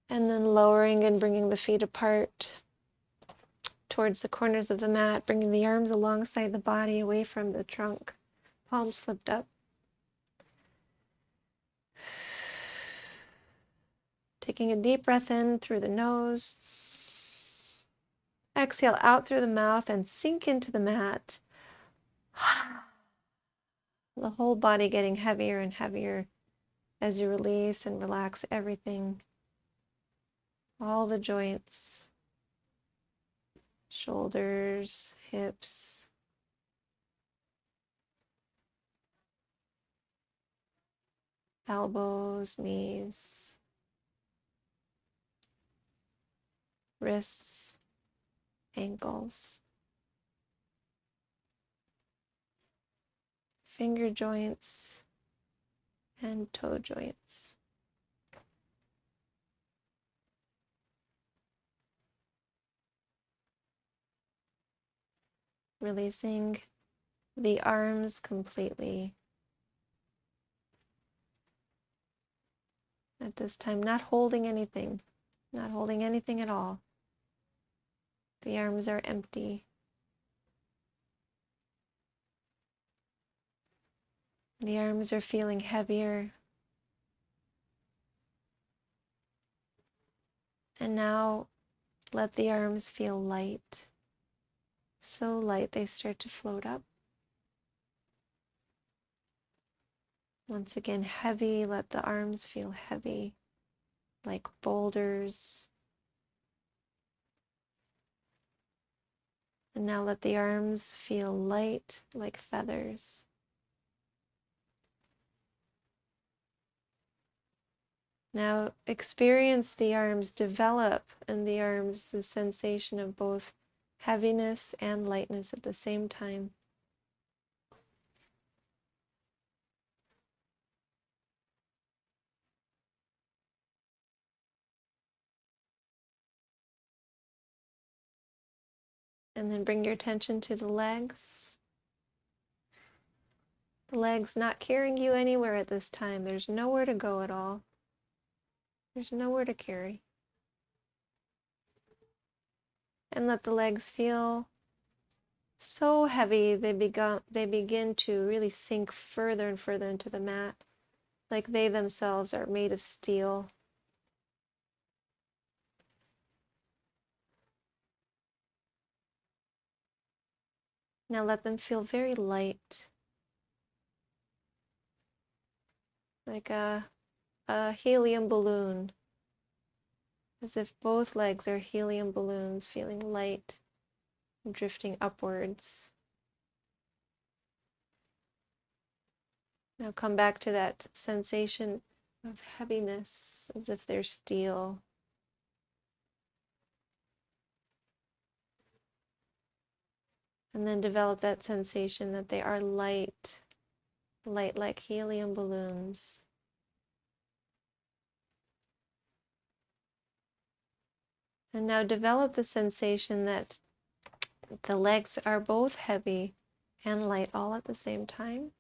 and then lowering and bringing the feet apart towards the corners of the mat, bringing the arms alongside the body, away from the trunk, palms flipped up. Taking a deep breath in through the nose. Exhale out through the mouth and sink into the mat. The whole body getting heavier and heavier as you release and relax everything, all the joints. shoulders, hips, elbows, knees, wrists, ankles, finger joints, and toe joints. Releasing the arms completely. At this time, not holding anything at all. The arms are empty. The arms are feeling heavier. And now let the arms feel light. So light they start to float up. Once again, heavy. Let the arms feel heavy, like boulders. And now let the arms feel light, like feathers. Now experience the arms develop in the arms the sensation of both heaviness and lightness at the same time. And then bring your attention to the legs. The legs not carrying you anywhere at this time. There's nowhere to go at all. There's nowhere to carry. And let the legs feel so heavy they begin to really sink further and further into the mat, like they themselves are made of steel. Now let them feel very light, like a helium balloon, as if both legs are helium balloons, feeling light and drifting upwards. Now come back to that sensation of heaviness, as if they're steel. And then develop that sensation that they are light, light like helium balloons. And now develop the sensation that the legs are both heavy and light all at the same time.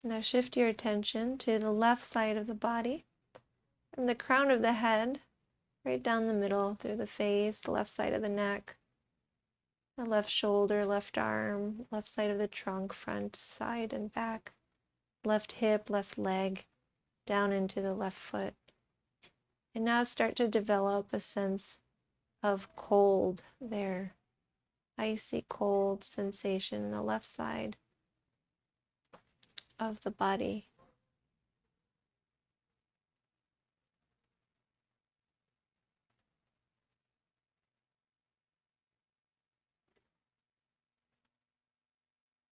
Now shift your attention to the left side of the body, from the crown of the head, right down the middle, through the face, the left side of the neck, the left shoulder, left arm, left side of the trunk, front, side, and back, left hip, left leg, down into the left foot. And now start to develop a sense of cold there, icy cold sensation in the left side of the body.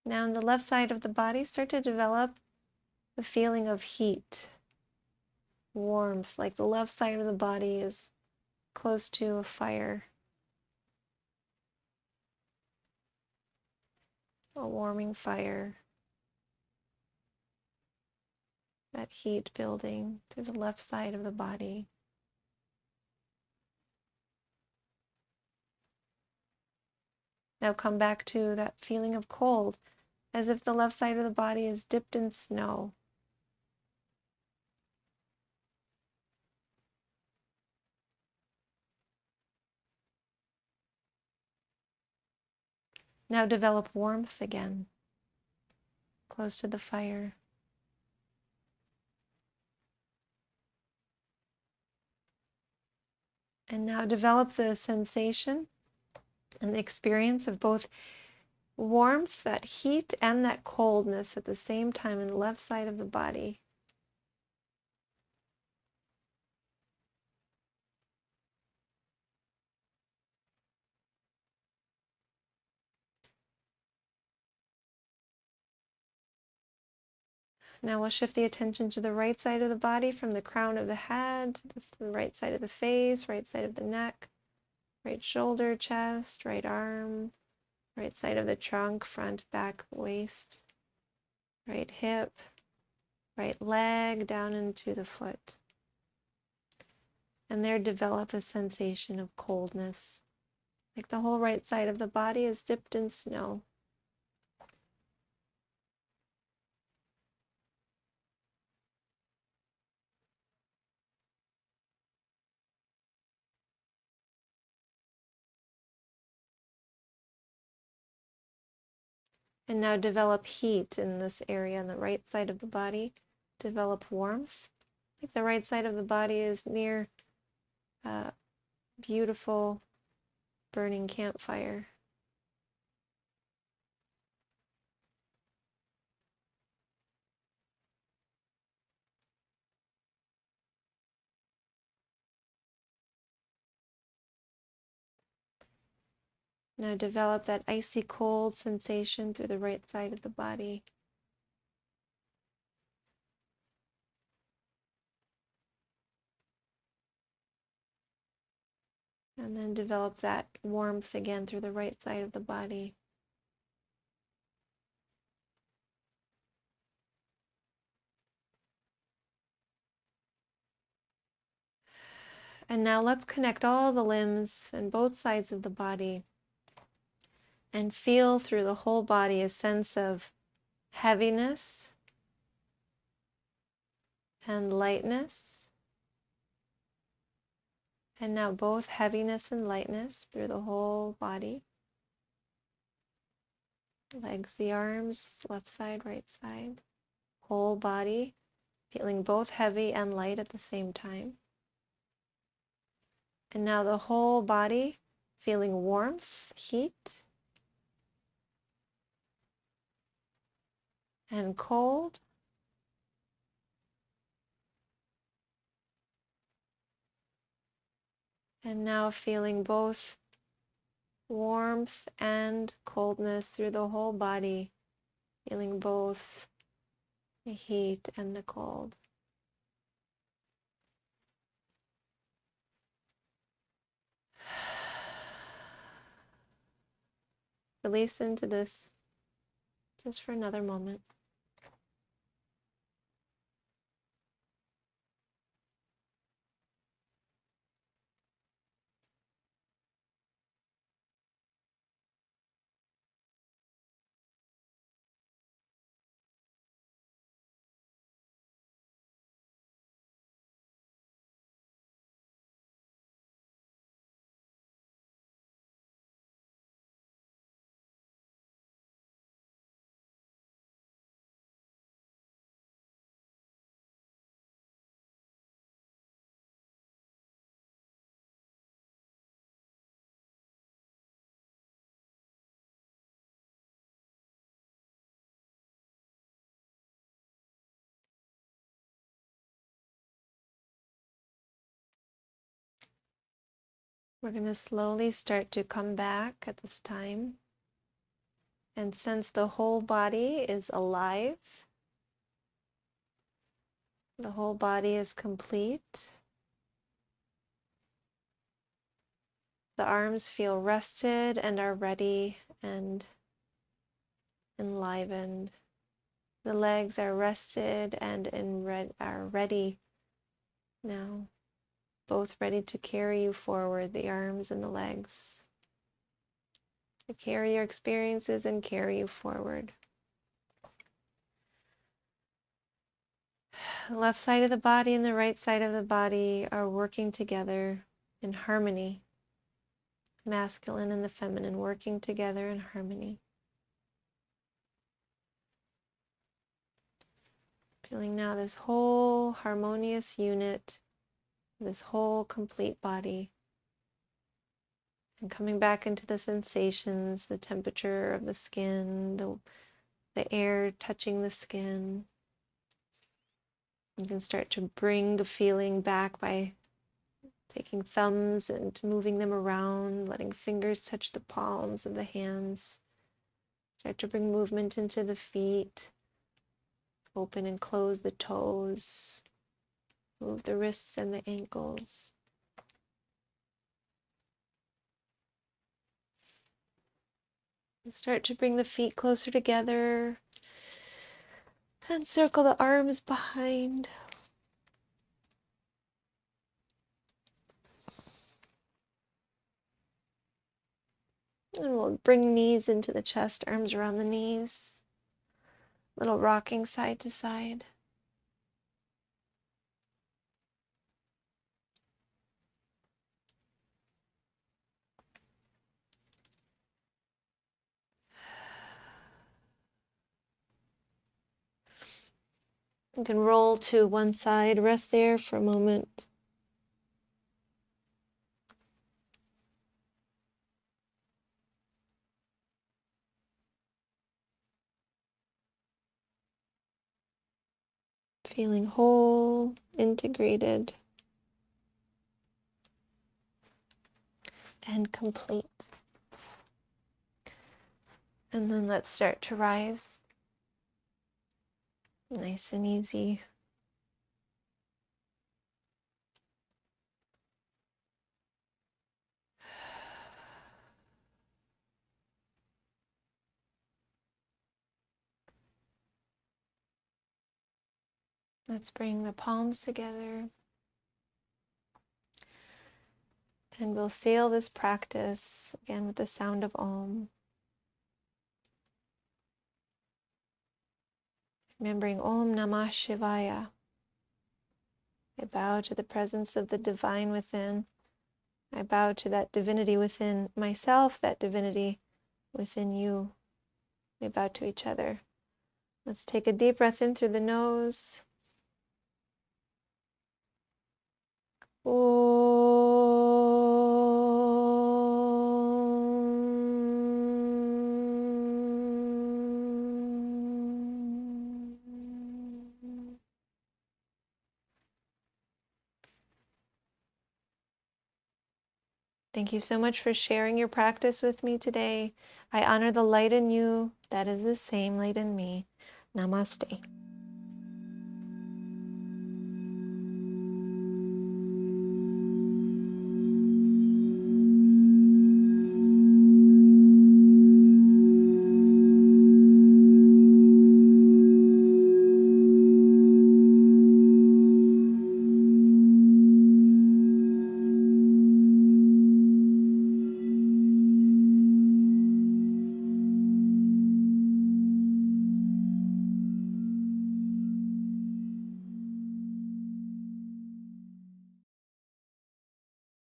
Now on the left side of the body, start to develop the feeling of heat, warmth, like the left side of the body is close to a fire, a warming fire, that heat building through the left side of the body. Now come back to that feeling of cold, as if the left side of the body is dipped in snow. Now develop warmth again, close to the fire. And now develop the sensation And the experience of both warmth, that heat, and that coldness at the same time in the left side of the body. Now we'll shift the attention to the right side of the body, from the crown of the head to the right side of the face, right side of the neck, right shoulder, chest, right arm, right side of the trunk, front, back, waist, right hip, right leg down into the foot. And there develop a sensation of coldness, like the whole right side of the body is dipped in snow. And now develop heat in this area on the right side of the body. Develop warmth. Like the right side of the body is near a beautiful burning campfire. Now develop that icy cold sensation through the right side of the body. And then develop that warmth again through the right side of the body. And now let's connect all the limbs and both sides of the body and feel through the whole body a sense of heaviness and lightness. And now both heaviness and lightness through the whole body. Legs, the arms, left side, right side. Whole body, feeling both heavy and light at the same time. And now the whole body feeling warmth, heat, and cold. And now feeling both warmth and coldness through the whole body, feeling both the heat and the cold. Release into this just for another moment. We're going to slowly start to come back at this time and sense the whole body is alive. The whole body is complete. The arms feel rested and are ready and enlivened. The legs are rested and are ready now, both ready to carry you forward, the arms and the legs, to carry your experiences and carry you forward. The left side of the body and the right side of the body are working together in harmony. Masculine and the feminine working together in harmony. Feeling now this whole harmonious unit, this whole complete body. And coming back into the sensations, the temperature of the skin, the air touching the skin. You can start to bring the feeling back by taking thumbs and moving them around, letting fingers touch the palms of the hands. Start to bring movement into the feet. Open and close the toes. Move the wrists and the ankles. And start to bring the feet closer together. And circle the arms behind. And we'll bring knees into the chest, arms around the knees. Little rocking side to side. You can roll to one side, rest there for a moment. Feeling whole, integrated, and complete. And then let's start to rise. Nice and easy. Let's bring the palms together. And we'll seal this practice again with the sound of Om. Remembering Om Namah Shivaya. I bow to the presence of the divine within. I bow to that divinity within myself, that divinity within you. We bow to each other. Let's take a deep breath in through the nose. Thank you so much for sharing your practice with me today. I honor the light in you that is the same light in me. Namaste.